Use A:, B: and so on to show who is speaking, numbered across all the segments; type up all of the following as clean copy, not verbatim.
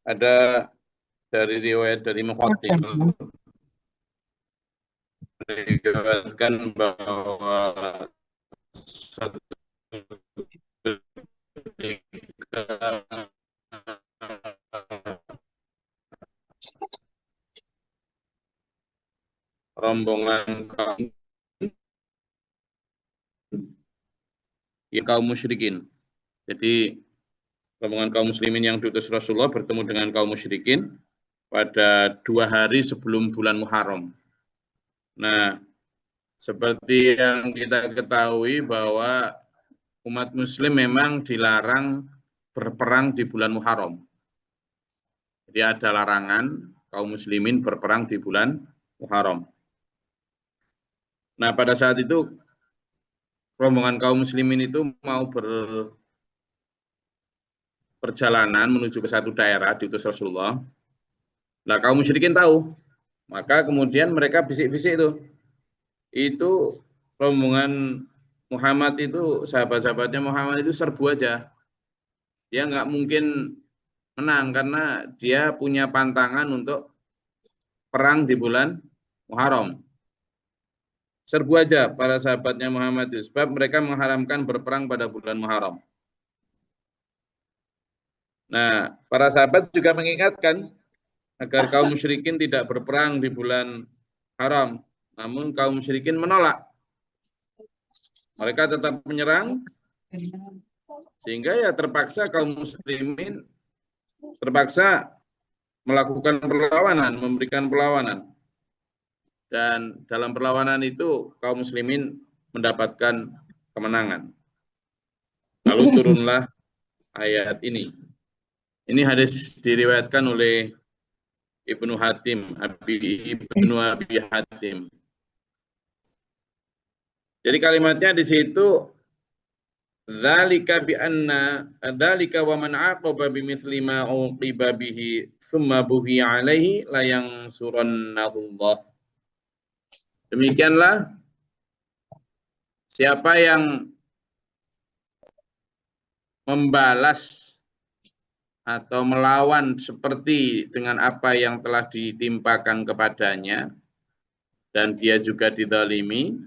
A: ada dari riwayat dari Muqatil diriwayatkan bahwa satu ketika rombongan kaum musyrikin. Jadi rombongan kaum muslimin yang diutus Rasulullah bertemu dengan kaum musyrikin pada 2 hari sebelum bulan Muharram. Nah, seperti yang kita ketahui bahwa umat muslim memang dilarang berperang di bulan Muharram. Jadi ada larangan kaum muslimin berperang di bulan Muharram. Nah, pada saat itu rombongan kaum muslimin itu mau perjalanan menuju ke satu daerah diutus Rasulullah. Nah, kaum musyrikin tahu. Maka kemudian mereka bisik-bisik itu. Itu rombongan Muhammad itu, sahabat-sahabatnya Muhammad itu serbu aja. Dia nggak mungkin menang karena dia punya pantangan untuk perang di bulan Muharram. Serbu aja para sahabatnya Muhammad itu, sebab mereka mengharamkan berperang pada bulan Muharram. Nah, para sahabat juga mengingatkan agar kaum musyrikin tidak berperang di bulan haram. Namun kaum musyrikin menolak. Mereka tetap menyerang, sehingga ya terpaksa kaum muslimin terpaksa melakukan perlawanan, memberikan perlawanan. Dan dalam perlawanan itu kaum muslimin mendapatkan kemenangan. Lalu turunlah ayat ini. Ini hadis diriwayatkan oleh Ibnu Hatim, Ibnu Abi Hatim. Jadi kalimatnya di situ, dzalika bi anna dzalika wa man aqaba bimithli ma uqiba bihi tsumma buhi alaihi la yansurannahu Allah. Demikianlah siapa yang membalas atau melawan seperti dengan apa yang telah ditimpakan kepadanya dan dia juga dizalimi,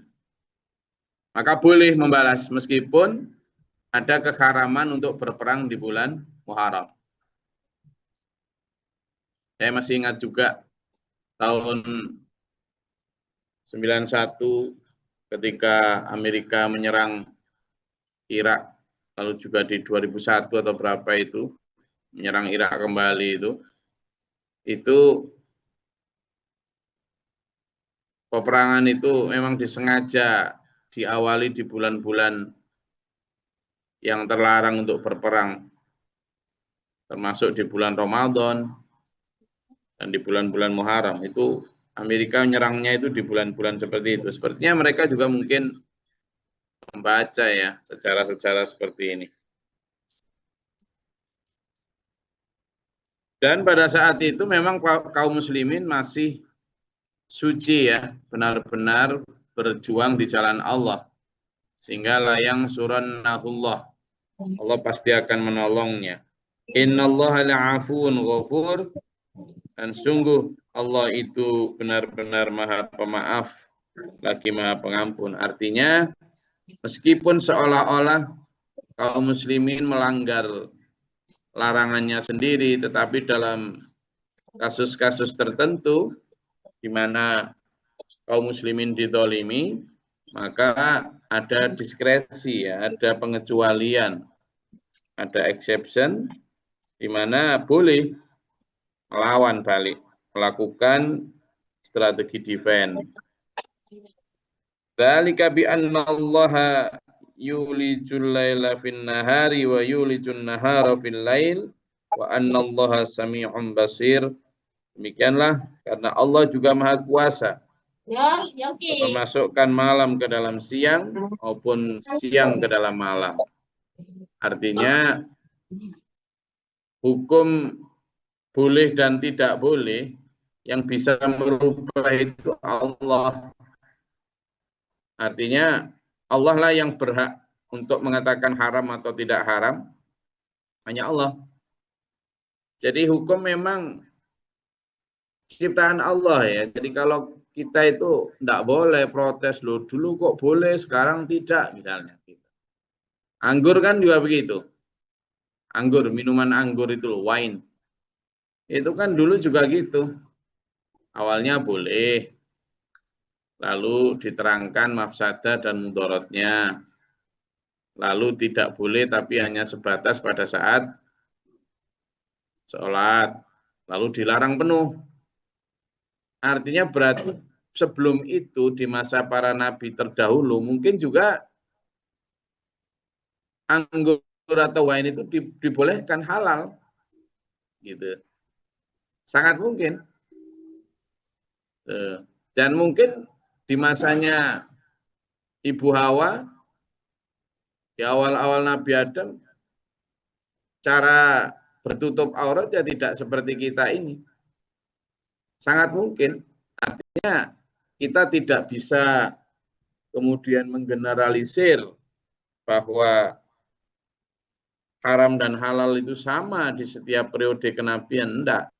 A: maka boleh membalas meskipun ada keharaman untuk berperang di bulan Muharram. Saya masih ingat juga tahun 91 ketika Amerika menyerang Irak, lalu juga di 2001 atau berapa itu menyerang Irak kembali itu peperangan itu memang disengaja diawali di bulan-bulan yang terlarang untuk berperang, termasuk di bulan Ramadan dan di bulan-bulan Muharram. Itu Amerika menyerangnya itu di bulan-bulan seperti itu. Sepertinya mereka juga mungkin membaca ya secara seperti ini. Dan pada saat itu memang kaum muslimin masih suci ya, benar-benar berjuang di jalan Allah. Sehingga layang surannahullah. Allah pasti akan menolongnya. Innallaha la'afun ghafur. Dan sungguh Allah itu benar-benar maha pemaaf, lagi maha pengampun. Artinya, meskipun seolah-olah kaum muslimin melanggar larangannya sendiri, tetapi dalam kasus-kasus tertentu, di mana kaum muslimin didolimi, maka ada diskresi, ya, ada pengecualian, ada exception, di mana boleh melawan balik, melakukan strategi defense. Dzalika bi anna Allah yulijul laila fin nahari wa yulijun nahara fil lail wa anna Allah sami'un basir. Demikianlah karena Allah juga Maha Kuasa memasukkan malam ke dalam siang maupun siang ke dalam malam. Artinya hukum boleh dan tidak boleh yang bisa merubah itu Allah. Artinya Allah lah yang berhak untuk mengatakan haram atau tidak haram. hanya Allah. Jadi hukum memang ciptaan Allah ya. Jadi kalau kita itu tidak boleh protes loh, dulu kok boleh, sekarang tidak misalnya. Anggur kan juga begitu. Anggur, minuman anggur itu loh, wine. Itu kan dulu juga gitu. Awalnya boleh, lalu diterangkan mafsadah dan mudaratnya. Lalu tidak boleh tapi hanya sebatas pada saat sholat. Lalu dilarang penuh. Artinya berarti sebelum itu di masa para nabi terdahulu mungkin juga anggur atau wine itu dibolehkan halal. Gitu. Sangat mungkin. Dan mungkin di masanya Ibu Hawa, di awal-awal Nabi Adam, cara bertutup aurat ya tidak seperti kita ini. Sangat mungkin. Artinya kita tidak bisa kemudian menggeneralisir bahwa haram dan halal itu sama di setiap periode kenabian. Enggak.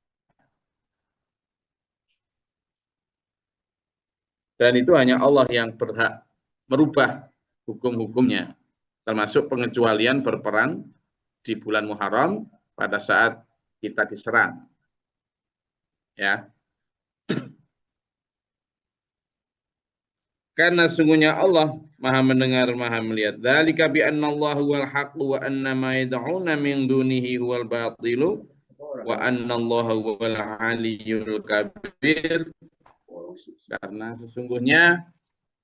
A: Dan itu hanya Allah yang berhak merubah hukum-hukumnya. Termasuk pengecualian berperang di bulan Muharram pada saat kita diserang. Ya. Karena sungguhnya Allah Maha mendengar, Maha melihat. Dzalika bi anna Allah huwal haqqu wa anna ma yad'una min dunihi huwal batilu wa anna Allah huwal aliyyul kabir. Karena sesungguhnya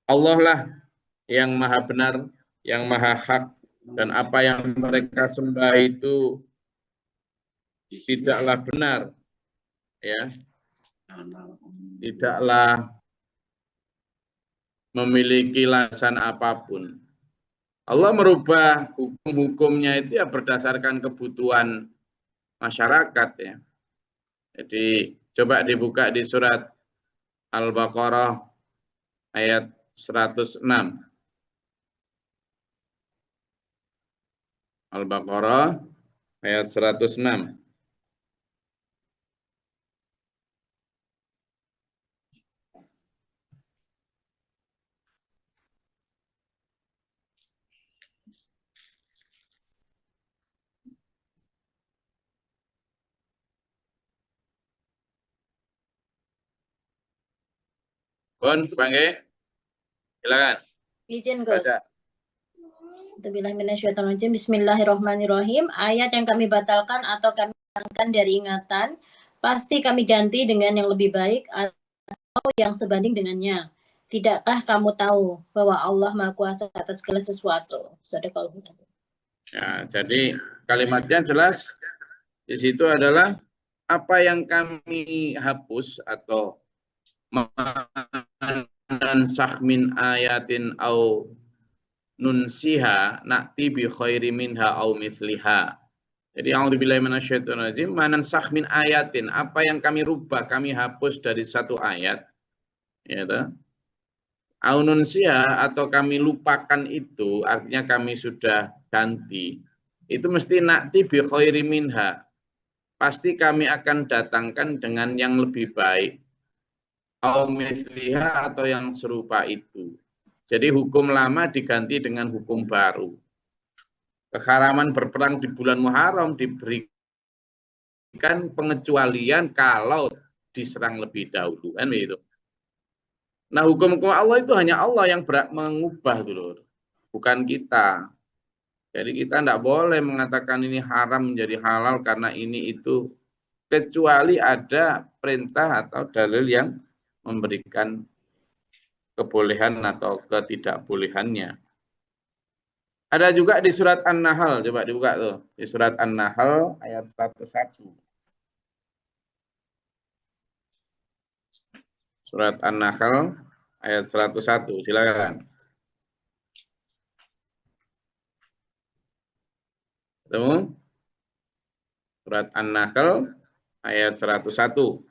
A: Allah lah yang Maha benar, yang Maha hak, dan apa yang mereka sembah itu tidaklah benar, ya, tidaklah memiliki landasan apapun. Allah merubah hukum-hukumnya itu ya berdasarkan kebutuhan masyarakat ya. Jadi coba dibuka di surat Al-Baqarah ayat 106. Al-Baqarah ayat 106. Bon, Bangge, silakan.
B: Izin, Gus. Bismillahirrahmanirrahim. Ayat yang kami batalkan atau kami hilangkan dari ingatan, pasti kami ganti dengan yang lebih baik atau yang sebanding dengannya. Tidakkah kamu tahu bahwa Allah Maha Kuasa atas segala sesuatu?
A: Ya, jadi kalimatnya jelas. Di situ adalah apa yang kami hapus atau mansakh min ayatin au nunsiha na'ti bi khairi minha au mithliha. Jadi a'udzubillahi minasyaitonir rajim, manansakh min ayatin, apa yang kami rubah, kami hapus dari satu ayat, ya toh. Au nunsiha atau kami lupakan itu, artinya kami sudah ganti. Itu mesti na'ti bi khairi minha. Pasti kami akan datangkan dengan yang lebih baik. Au mithliha atau yang serupa itu. Jadi hukum lama diganti dengan hukum baru. Keharaman berperang di bulan Muharram diberikan pengecualian kalau diserang lebih dahulu, kan begitu. Nah, hukum-hukum Allah itu hanya Allah yang mengubah dulu, bukan kita. Jadi kita tidak boleh mengatakan ini haram menjadi halal karena ini itu, kecuali ada perintah atau dalil yang memberikan kebolehan atau ketidakbolehannya. Ada juga di surat An-Nahl, coba dibuka tuh. Di surat An-Nahl ayat 101. Surat An-Nahl ayat 101, silakan. Ketemu? Surat An-Nahl ayat 101.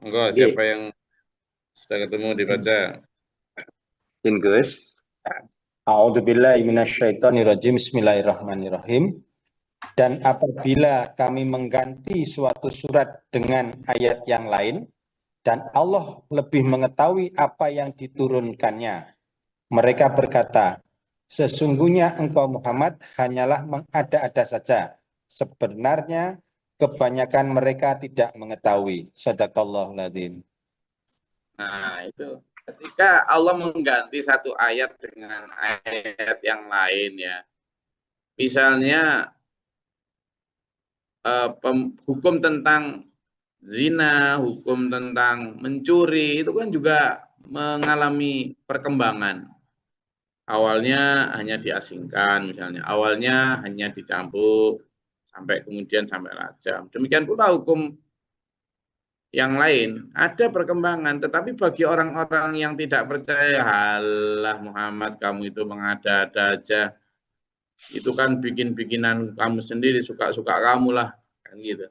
A: Enggak, siapa yang sudah ketemu dibaca?
C: Gus. A'udzubillahi minasyaitonirrajim. Bismillahirrahmanirrahim. Dan apabila kami mengganti suatu surat dengan ayat yang lain, dan Allah lebih mengetahui apa yang diturunkannya, mereka berkata, sesungguhnya engkau Muhammad hanyalah mengada-ada saja. Sebenarnya kebanyakan mereka tidak mengetahui. Sadaqallahul adzim.
A: Nah, itu ketika Allah mengganti satu ayat dengan ayat yang lain ya. Misalnya hukum tentang zina, hukum tentang mencuri itu kan juga mengalami perkembangan. Awalnya hanya diasingkan misalnya, awalnya hanya dicambuk sampai kemudian sampai rajam. Demikian pula hukum yang lain ada perkembangan, tetapi bagi orang-orang yang tidak percaya, halah Muhammad kamu itu mengada-ada aja, itu kan bikin-bikinan kamu sendiri, suka-suka kamu lah, kan gitu.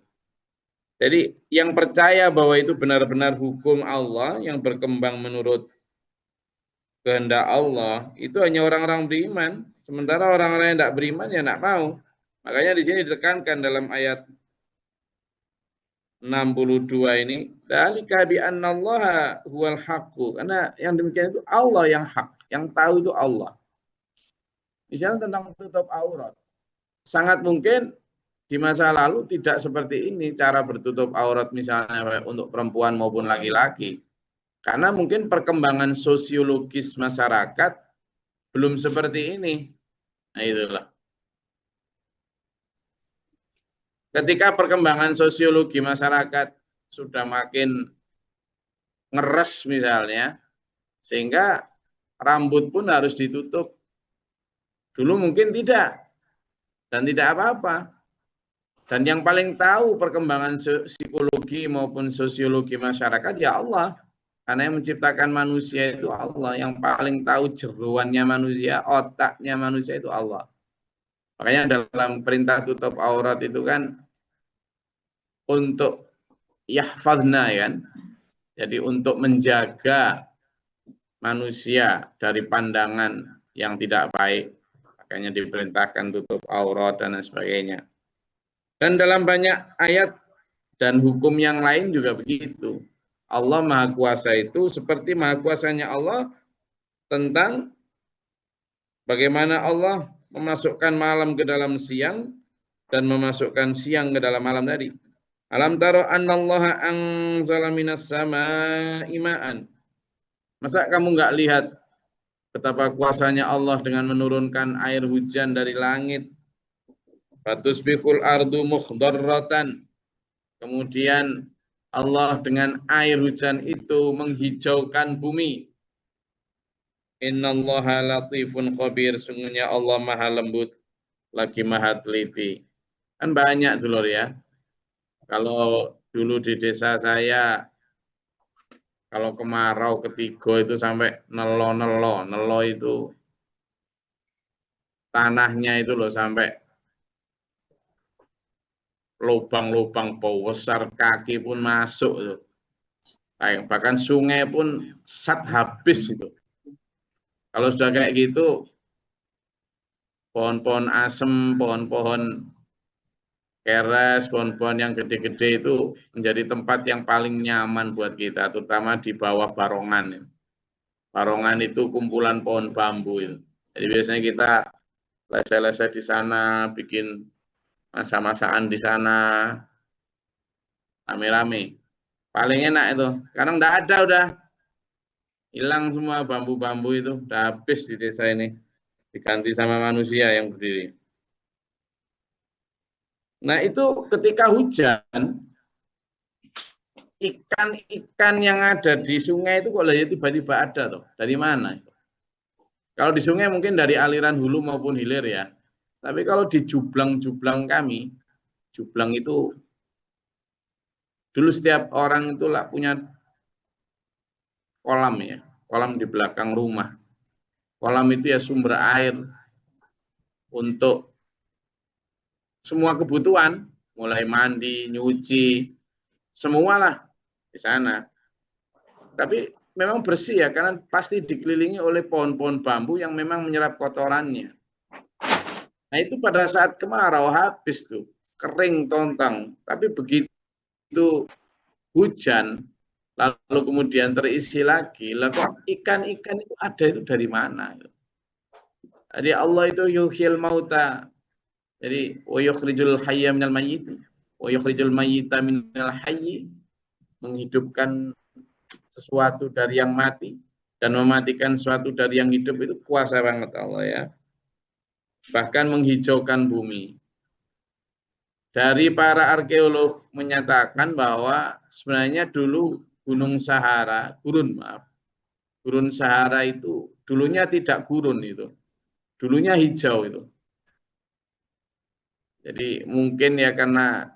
A: Jadi yang percaya bahwa itu benar-benar hukum Allah yang berkembang menurut kehendak Allah, itu hanya orang-orang beriman. Sementara orang-orang yang tidak beriman ya tidak mau. Makanya di sini ditekankan dalam ayat 62 ini, dzalika bi annallaha huwal haqqu. Karena yang demikian itu Allah yang hak, yang tahu itu Allah. Misalnya tentang tutup aurat. Sangat mungkin di masa lalu tidak seperti ini cara bertutup aurat misalnya untuk perempuan maupun laki-laki. Karena mungkin perkembangan sosiologis masyarakat belum seperti ini. Nah itulah. Ketika perkembangan sosiologi masyarakat sudah makin ngeres misalnya, sehingga rambut pun harus ditutup. Dulu mungkin tidak, dan tidak apa-apa. Dan yang paling tahu perkembangan psikologi maupun sosiologi masyarakat ya Allah. Karena yang menciptakan manusia itu Allah. Yang paling tahu jeroannya manusia, otaknya manusia itu Allah. Makanya dalam perintah tutup aurat itu kan untuk yahfadna kan. Jadi untuk menjaga manusia dari pandangan yang tidak baik. Makanya diperintahkan tutup aurat dan sebagainya. Dan dalam banyak ayat dan hukum yang lain juga begitu. Allah Maha Kuasa itu seperti Maha Kuasanya Allah tentang bagaimana Allah memasukkan malam ke dalam siang dan memasukkan siang ke dalam malam tadi. Alam taro annallaha anzala minas samaa'i ma'an. Masa kamu nggak lihat betapa kuasanya Allah dengan menurunkan air hujan dari langit? Fatusbihul ardu mukhdarratan. Kemudian Allah dengan air hujan itu menghijaukan bumi. Innallaha latifun khabir. Sungguhnya Allah maha lembut lagi maha teliti. Kan banyak dulur ya. Kalau dulu di desa saya, kalau kemarau ketiga itu sampai nelo-nelo. Nelo itu tanahnya itu loh sampai lubang-lubang besar, kaki pun masuk itu. Bahkan sungai pun sat habis itu. Kalau sudah kayak gitu, pohon-pohon asem, pohon-pohon keres, pohon-pohon yang gede-gede itu menjadi tempat yang paling nyaman buat kita, terutama di bawah barongan. Barongan itu kumpulan pohon bambu itu. Jadi biasanya kita lese-lese di sana, bikin masa-masaan di sana, rame-rame. Paling enak itu. Sekarang enggak ada udah. Hilang semua bambu-bambu itu. Udah habis di desa ini. Diganti sama manusia yang berdiri. Nah itu ketika hujan, ikan-ikan yang ada di sungai itu kok tiba-tiba ada tuh. Dari mana? Kalau di sungai mungkin dari aliran hulu maupun hilir ya. Tapi kalau di jublang-jublang kami, jublang itu dulu setiap orang itu lah punya kolam ya, kolam di belakang rumah. Kolam itu ya sumber air untuk semua kebutuhan, mulai mandi, nyuci, semualah di sana. Tapi memang bersih ya, karena pasti dikelilingi oleh pohon-pohon bambu yang memang menyerap kotorannya. Nah itu pada saat kemarau habis tuh, kering tontang. Tapi begitu hujan, lalu kemudian terisi lagi, lalu ikan-ikan itu ada itu dari mana? Jadi Allah itu yuhyil mauta. Jadi wa yukhrijul hayya minal mayyit wa yukhrijul mayyita minal hayy, menghidupkan sesuatu dari yang mati dan mematikan sesuatu dari yang hidup, itu kuasa banget Allah ya. Bahkan menghijaukan bumi. Dari para arkeolog menyatakan bahwa sebenarnya dulu Gunung Sahara, Gurun Sahara itu dulunya tidak gurun itu. Dulunya hijau itu. Jadi mungkin ya karena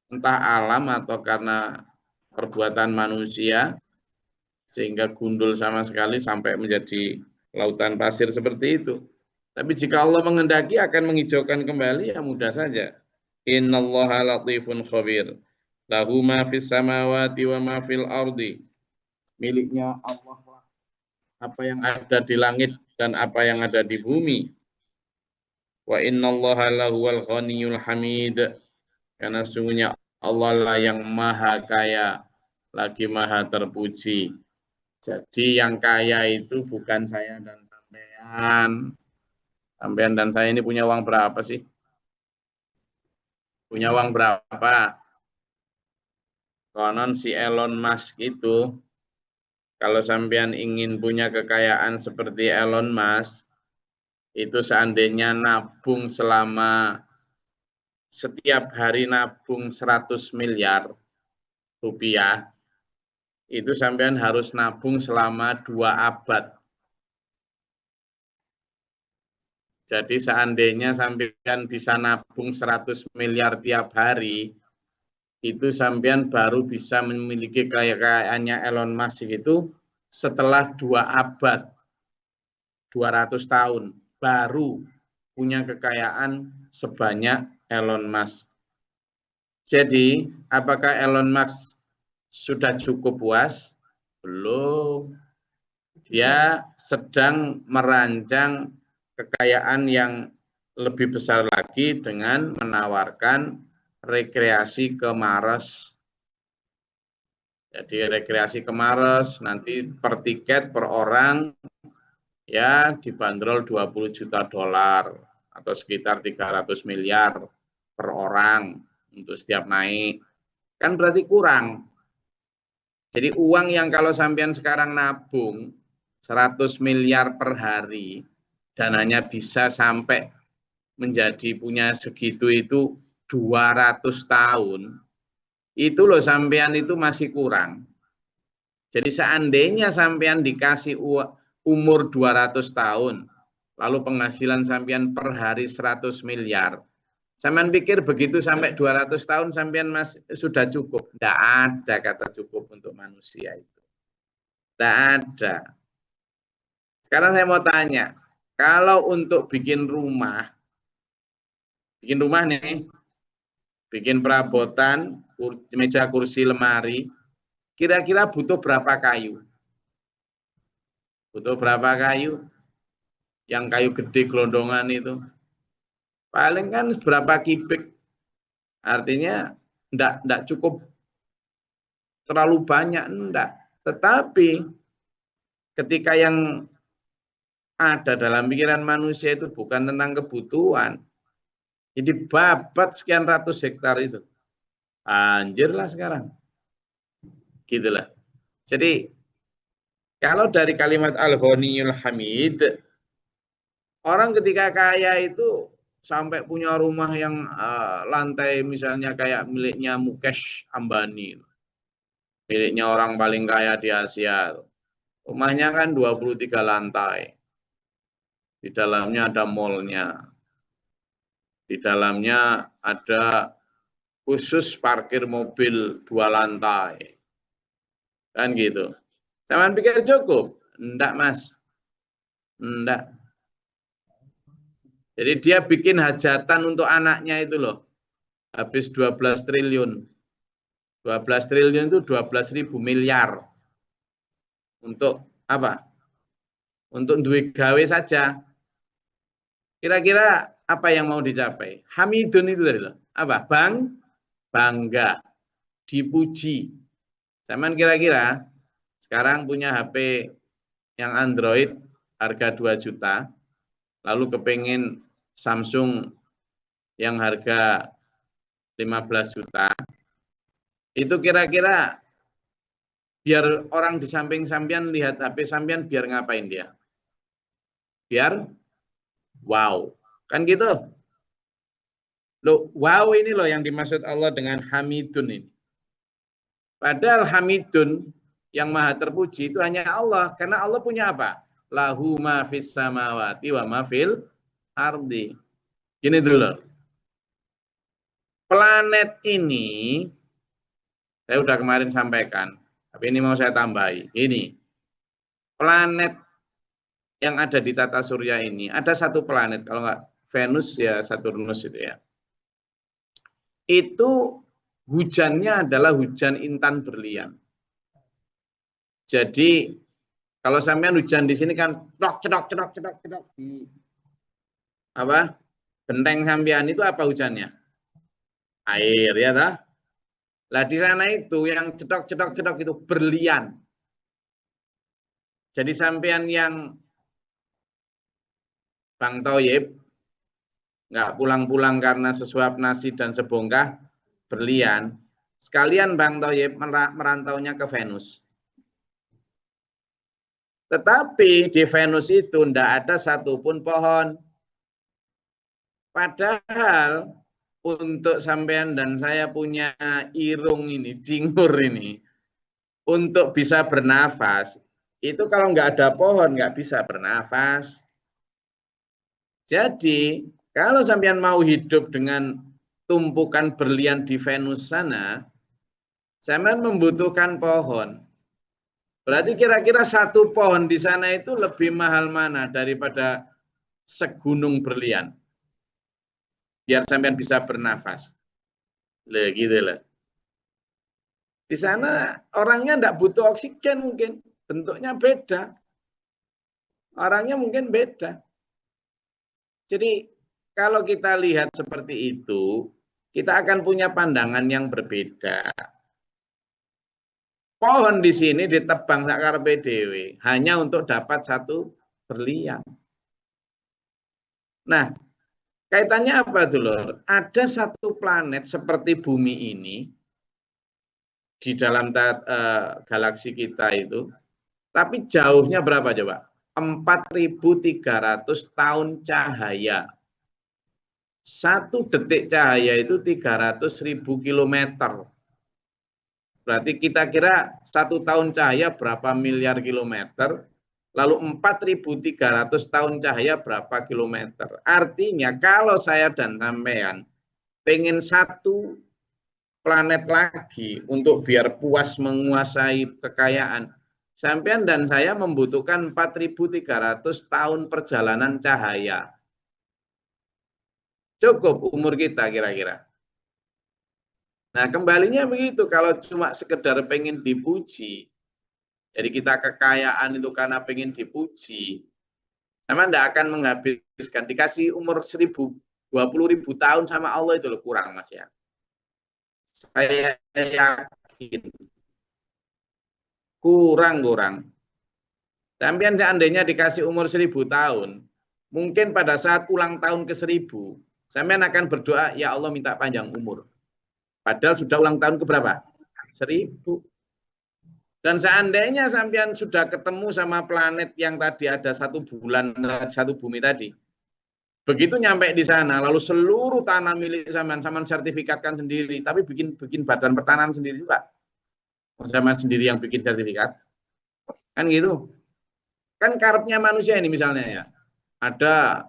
A: entah alam atau karena perbuatan manusia sehingga gundul sama sekali sampai menjadi lautan pasir seperti itu. Tapi jika Allah menghendaki akan menghijaukan kembali, ya mudah saja. Innallaha latifun khabir. Lahu ma fis samawati wa ma fil ardi. Miliknya Allah lah apa yang ada di langit dan apa yang ada di bumi. Wa innallaha lahuwal ghaniyul hamid. Karena sungguhnya Allah lah yang maha kaya, lagi maha terpuji. Jadi yang kaya itu bukan saya dan sampean. Sampean dan saya ini punya uang berapa sih? Punya uang berapa? Konon si Elon Musk itu, kalau sampean ingin punya kekayaan seperti Elon Musk, itu seandainya nabung selama setiap hari nabung 100 miliar rupiah, itu sampean harus nabung selama 2 abad. Jadi seandainya sampean bisa nabung 100 miliar tiap hari, itu sampean baru bisa memiliki kekayaannya Elon Musk itu setelah 2 abad, 200 tahun, baru punya kekayaan sebanyak Elon Musk. Jadi, apakah Elon Musk sudah cukup puas? Belum. Dia sedang merancang kekayaan yang lebih besar lagi dengan menawarkan rekreasi ke Mars. Jadi rekreasi ke Mars nanti per tiket per orang ya dibanderol 20 juta dolar atau sekitar 300 miliar per orang untuk setiap naik. Kan berarti kurang. Jadi uang yang kalau sampean sekarang nabung 100 miliar per hari dan hanya bisa sampai menjadi punya segitu itu 200 tahun, itu loh sampean itu masih kurang. Jadi seandainya sampean dikasih umur 200 tahun, lalu penghasilan sampean per hari 100 miliar, sampean pikir begitu sampai 200 tahun sampean sudah cukup? Tidak ada kata cukup untuk manusia itu. Tidak ada. Sekarang saya mau tanya, kalau untuk bikin rumah nih, bikin perabotan, meja, kursi, lemari, kira-kira butuh berapa kayu? Butuh berapa kayu? Yang kayu gede gelondongan itu. Paling kan berapa kubik. Artinya enggak cukup terlalu banyak, enggak. Tetapi ketika yang ada dalam pikiran manusia itu bukan tentang kebutuhan. Jadi babat sekian ratus hektar itu. Anjir lah sekarang. Gitulah. Jadi kalau dari kalimat Al-Ghaniyul Hamid, orang ketika kaya itu sampai punya rumah yang lantai misalnya kayak miliknya Mukesh Ambani. Miliknya orang paling kaya di Asia. Rumahnya kan 23 lantai. Di dalamnya ada mallnya. Di dalamnya ada khusus parkir mobil 2 lantai. Kan gitu. Jangan pikir cukup. Enggak, Mas. Enggak. Jadi dia bikin hajatan untuk anaknya itu loh. Habis 12 triliun. 12 triliun itu 12.000 miliar. Untuk apa? Untuk duit gawe saja. Kira-kira apa yang mau dicapai? Hamidun itu tadi loh. Apa? Bangga, dipuji. Zaman kira-kira sekarang punya HP yang Android harga 2 juta, lalu kepengen Samsung yang harga 15 juta, itu kira-kira biar orang di samping sampean lihat HP sampean biar ngapain dia? Biar wow. Kan gitu? Loh, wow ini loh yang dimaksud Allah dengan Hamidun ini. Padahal Hamidun yang maha terpuji itu hanya Allah. Karena Allah punya apa? Lahu ma fis samawati wa ma fil ardi. Gini dulu. Planet ini, saya udah kemarin sampaikan, tapi ini mau saya tambahi. Ini, planet yang ada di tata surya ini, ada satu planet, kalau nggak Venus ya Saturnus itu ya. Itu hujannya adalah hujan intan berlian. Jadi kalau sampean hujan di sini kan cedok di apa? Genteng sampean itu apa hujannya? Air ya toh? Lah di sana itu yang cedok itu berlian. Jadi sampean yang Bang Thoyib nggak pulang-pulang karena sesuap nasi dan sebongkah berlian, sekalian Bang Thoyib merantaunya ke Venus. Tetapi di Venus itu tidak ada satupun pohon. Padahal untuk sampean dan saya punya irung ini, cingur ini, untuk bisa bernafas, itu kalau nggak ada pohon nggak bisa bernafas. Jadi kalau sampean mau hidup dengan tumpukan berlian di Venus sana, sampean membutuhkan pohon. Berarti kira-kira satu pohon di sana itu lebih mahal mana daripada segunung berlian? Biar sampean bisa bernafas. Loh, gitu loh. Di sana orangnya enggak butuh oksigen mungkin. Bentuknya beda. Orangnya mungkin beda. Jadi kalau kita lihat seperti itu, kita akan punya pandangan yang berbeda. Pohon di sini ditebang sakarepe dhewe hanya untuk dapat satu berlian. Nah, kaitannya apa dulur? Ada satu planet seperti bumi ini di dalam galaksi kita itu, tapi jauhnya berapa coba? 4.300 tahun cahaya. 1 detik cahaya itu 300.000 kilometer. Berarti kita kira 1 tahun cahaya berapa miliar kilometer, lalu 4.300 tahun cahaya berapa kilometer. Artinya kalau saya dan sampean pengen satu planet lagi untuk biar puas menguasai kekayaan, sampean dan saya membutuhkan 4.300 tahun perjalanan cahaya. Cukup umur kita kira-kira. Nah, kembalinya begitu, kalau cuma sekedar pengen dipuji, jadi kita kekayaan itu karena pengen dipuji, sama tidak akan menghabiskan, dikasih umur 20.000 tahun sama Allah itu loh, kurang mas ya. Saya yakin, kurang. Sampean seandainya dikasih umur 1.000 tahun, mungkin pada saat ulang tahun ke-1000, sampean akan berdoa, ya Allah minta panjang umur. Padahal sudah ulang tahun keberapa? 1000. Dan seandainya sampean sudah ketemu sama planet yang tadi ada 1 bulan, 1 bumi tadi. Begitu nyampe di sana, lalu seluruh tanah milik sampean sertifikatkan sendiri, tapi bikin badan pertanahan sendiri juga. Sampean sendiri yang bikin sertifikat. Kan gitu. Kan karepnya manusia ini misalnya ya. Ada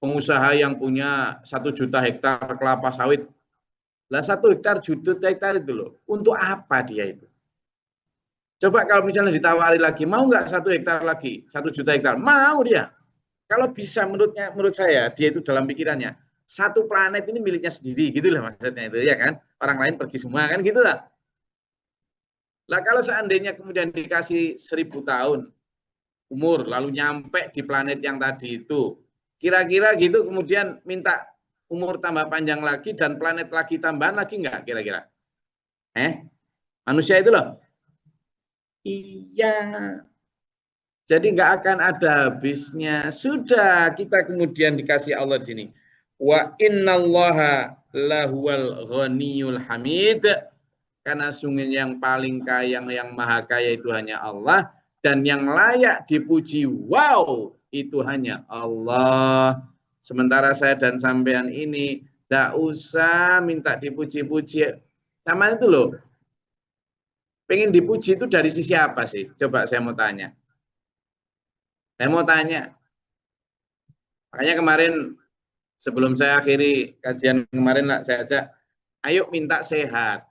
A: pengusaha yang punya 1 juta hektar kelapa sawit. Lah 1 juta hektar itu loh, untuk apa dia itu? Coba kalau misalnya ditawari lagi, mau nggak 1 hektar lagi, 1 juta hektar? Mau dia. Kalau bisa menurut saya, dia itu dalam pikirannya, 1 planet ini miliknya sendiri, gitu lah maksudnya itu, ya kan? Orang lain pergi semua, kan gitu lah. Lah kalau seandainya kemudian dikasih 1000 tahun umur, lalu nyampe di planet yang tadi itu, Kira-kira gitu kemudian minta umur tambah panjang lagi dan planet lagi tambahan lagi enggak kira-kira? Manusia itu loh. Iya. Jadi nggak akan ada habisnya. Sudah kita kemudian dikasih Allah di sini. Wa innallaha lahuwal ghaniyul hamid. Karena sungguhnya yang paling kaya, yang maha kaya itu hanya Allah. Dan yang layak dipuji, wow, itu hanya Allah. Sementara saya dan sampean ini nggak usah minta dipuji-puji. Sama itu loh. Pengen dipuji itu dari sisi apa sih? Coba saya mau tanya. Saya mau tanya, makanya kemarin sebelum saya akhiri kajian kemarin lah saya ajak, ayo minta sehat,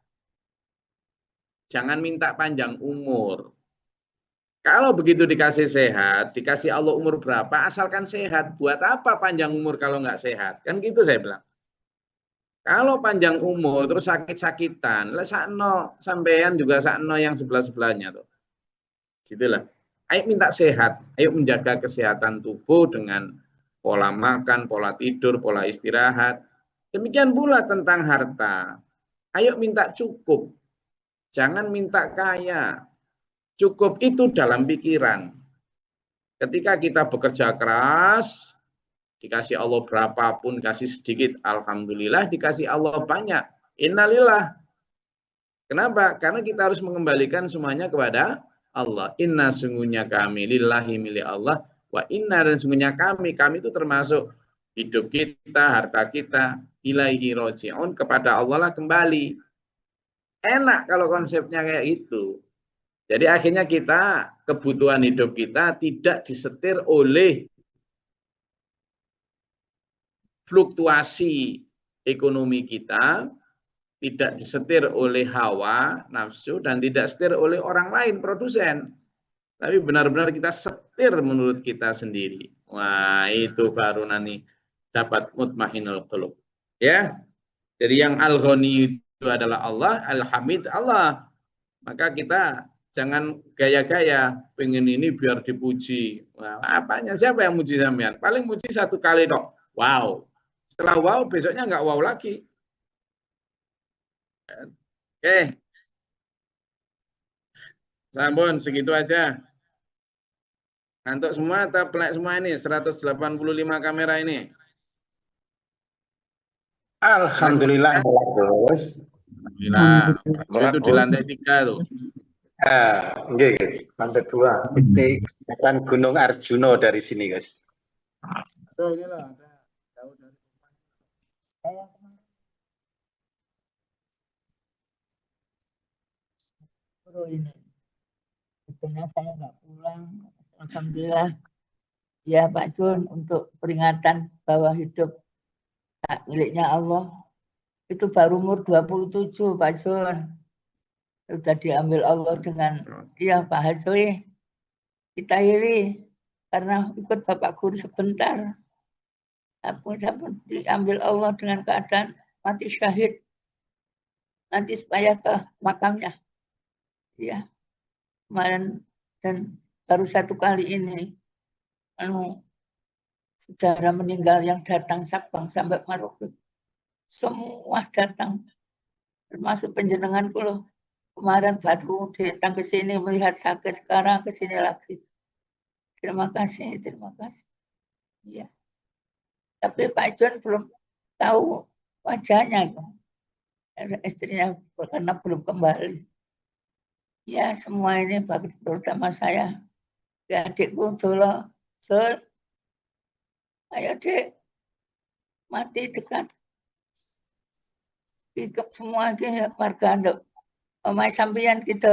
A: jangan minta panjang umur. Kalau begitu dikasih sehat, dikasih Allah umur berapa, asalkan sehat. Buat apa panjang umur kalau nggak sehat? Kan gitu saya bilang. Kalau panjang umur terus sakit-sakitan, lah sakno sampean juga sakno yang sebelah-sebelahnya tuh. Gitulah. Ayo minta sehat, ayo menjaga kesehatan tubuh dengan pola makan, pola tidur, pola istirahat. Demikian pula tentang harta. Ayo minta cukup, jangan minta kaya. Cukup itu dalam pikiran. Ketika kita bekerja keras, dikasih Allah berapapun, kasih sedikit, alhamdulillah, dikasih Allah banyak. Innalillah. Kenapa? Karena kita harus mengembalikan semuanya kepada Allah. Inna sungguhnya kami lillahi milik Allah, wa inna dan sungguhnya kami itu termasuk hidup kita, harta kita, ilaihi roji'un, kepada Allah lah kembali. Enak kalau konsepnya kayak itu. Jadi akhirnya kita, kebutuhan hidup kita tidak disetir oleh fluktuasi ekonomi kita, tidak disetir oleh hawa, nafsu, dan tidak setir oleh orang lain, produsen. Tapi benar-benar kita setir menurut kita sendiri. Wah, itu baru nanti dapat mutmainul qulub. Ya. Jadi yang al-ghani itu adalah Allah, al-hamid Allah. Maka kita jangan gaya-gaya pengen ini biar dipuji. Wah, apanya? Siapa yang muji sampean? Paling muji satu kali dok. Wow. Setelah wow, besoknya nggak wow lagi. Oke. Sampun, segitu aja. Ngantuk semua atau pelek semua ini? 185 kamera ini.
C: Alhamdulillah, bagus.
A: Alhamdulillah. Itu di lantai 3 tuh.
C: Nggih, guys. Lantai 2. Itu kelihatan Gunung Arjuna dari sini, guys.
A: Tuh, inilah ada jauh dari
D: ini. Sebenarnya saya nggak pulang. Alhamdulillah. Ya Pak Sun, untuk peringatan bahwa hidup miliknya Allah itu baru umur 27 Pak Sun. Sudah diambil Allah dengan Pak Hasui. Kita iri karena ikut Bapak Guru sebentar. Aku diambil Allah dengan keadaan mati syahid. Nanti supaya ke makamnya. Ya. Kemarin dan baru satu kali ini saudara meninggal yang datang Sabang sampai Maroko. Semua datang. Termasuk penjenenganku loh. Kemarin baru datang ke sini melihat sakit, sekarang ke sini lagi. Terima kasih, terima kasih. Ya. Tapi Pak John belum tahu wajahnya. Istrinya karena belum kembali. Ya, semua ini bagi terutama saya. Ya, adikku dulu, Sol. Ayo dek, mati dekat. Ikut semua warga untuk Omai sampeyan gitu.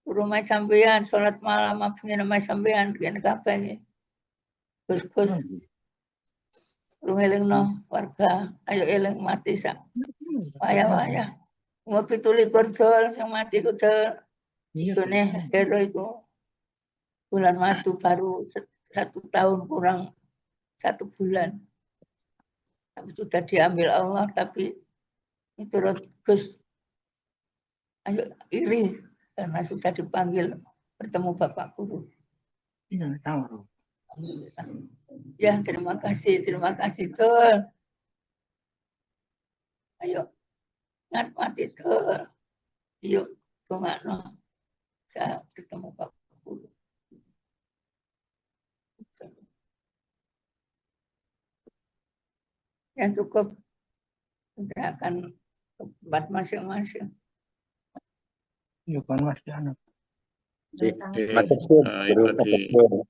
D: Rumah sampeyan, sholat malam, absen omai sampeyan, kene kabeh iki. Gus-gus. Eling warga, ayo eling mati sak. Waya-waya. Umur 27 dol sing mati ku dol. Jone hero iku. Bulan madu baru 1 tahun kurang 1 bulan. Tapi sudah diambil Allah, tapi itu Gus ayo iri karena sudah dipanggil bertemu Bapak Guru. Iya, tahu. Alhamdulillah. Ya, terima kasih Tul. Ayo, ngat mati Tul. Yuk, dongakno. Saya ketemu Kak Guru. Ya cukup, kita akan ke tempat masing-masing.
E: Yuk kan Mas Jana.
A: Oke,
C: Makasih,
A: itu
C: Guru.
A: tadi
C: Makasih.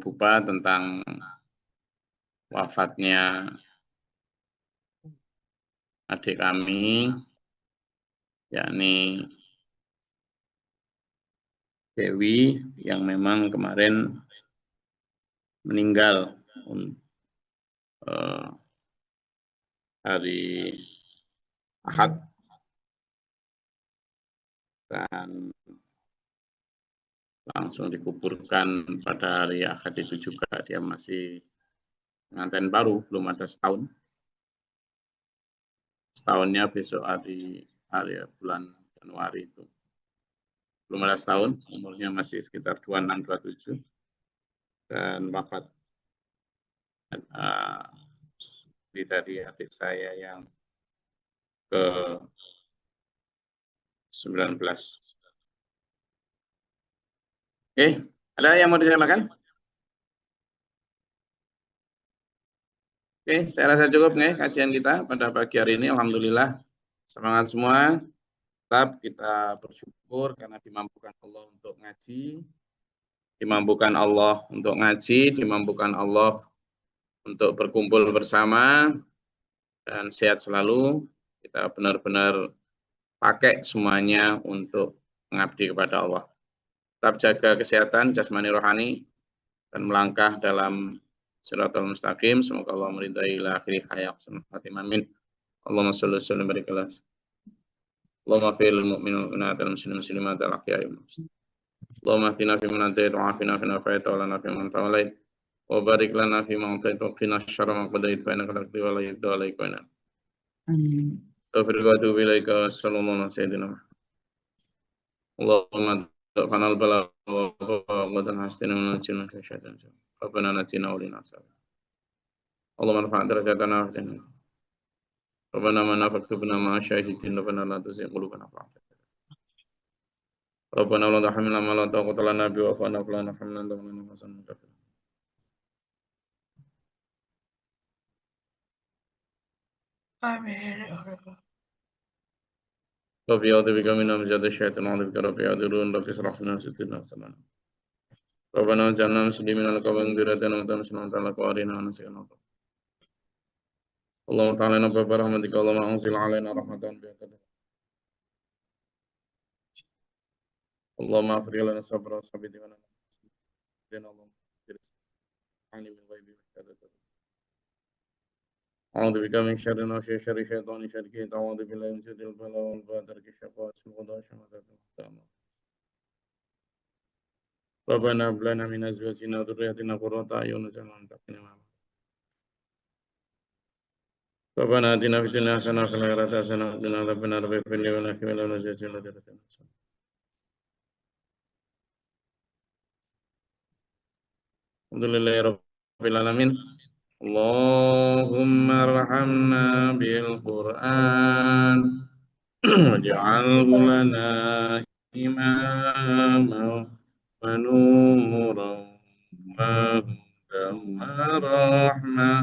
A: Bupa tentang wafatnya adik kami, yakni Dewi, yang memang kemarin meninggal hari Ahad, dan langsung dikuburkan pada hari Ahad itu juga. Dia masih pengantin baru, belum ada setahun. Setahunnya besok hari bulan Januari itu. Belum ada setahun, umurnya masih sekitar 26-27, dan wafat dari adik saya yang ke-19. Oke, ada yang mau ditanyakan? Oke, saya rasa cukup nih kajian kita pada pagi hari ini. Alhamdulillah, semangat semua. Tetap kita bersyukur karena dimampukan Allah untuk ngaji, dimampukan Allah untuk ngaji, dimampukan Allah untuk berkumpul bersama, dan sehat selalu. Kita benar-benar pakai semuanya untuk mengabdi kepada Allah. Tetap jaga kesehatan jasmani rohani dan melangkah dalam Shiratal Mustaqim. Semoga Allah meridai ila akhiri hayat khatimah. Amin. Allahumma sholli wa sallim barik ala Allahumma fil mu'minin wa muslimin muslimat al ahya'i. Allahumma ahdina fi man hadayt wa afina fi man afayt wa lana fi man tawallayt wa barik lana fi ma atayt wa qina syarra ma qadayt fa innaka taqdi wa la yuqda alayka wa inna. Amin. Wa atubu ilaika sallallahu alaihi wasallam. Allahumma fanal bala wa dan hastina min jinna fi syaitan. Rabbana natina wa lina sabr. Allahumma rfa' darajatana wa hdina. Rabbana ma nafaktubna ma syahidin rabbana la tuzigh qulubana ba'da. Rabbana la tahmilna ma la taqata lana bi wa fa'na lana hamlan lana hasan kafir. Amin. Rabbi a'udzu bika min hamzati syaitan wa a'udzu bika rabbi yahdirun. Rabbi israh lana sadrina wa Rabbana ja'alna muslimin laka wa min dhurriyyatina ummatan muslimatan laka wa arina manasikana. Allahumma ta'ala nabba rahmatika Allahumma anzil alaina rahmatan bi qadar. Allahumma afrigh lana sabra wa sabiti wa lana. Allahumma ani min ghaibi wa shahadati. A'udzu bika min syarri nafsi syarri syaitani syarri ta'udzu billahi min syarril bala wal badar kisyafat sulqada syamatatul qiyamah. Rabbana hab lana min azwajina wa dhurriyyatina qurrata a'yun waj'alna lil muttaqina imama. Rabbana atina fid dunya hasanah wa fil akhirati hasanah wa qina adzabannar. Rabbana ighfir li wa lana wa lana jami'an darajatan. Alhamdulillahi rabbil alamin. Allahumma arhamna bil Qur'an waj'alhu lana imama wa nuran wa hudan wa rahmah.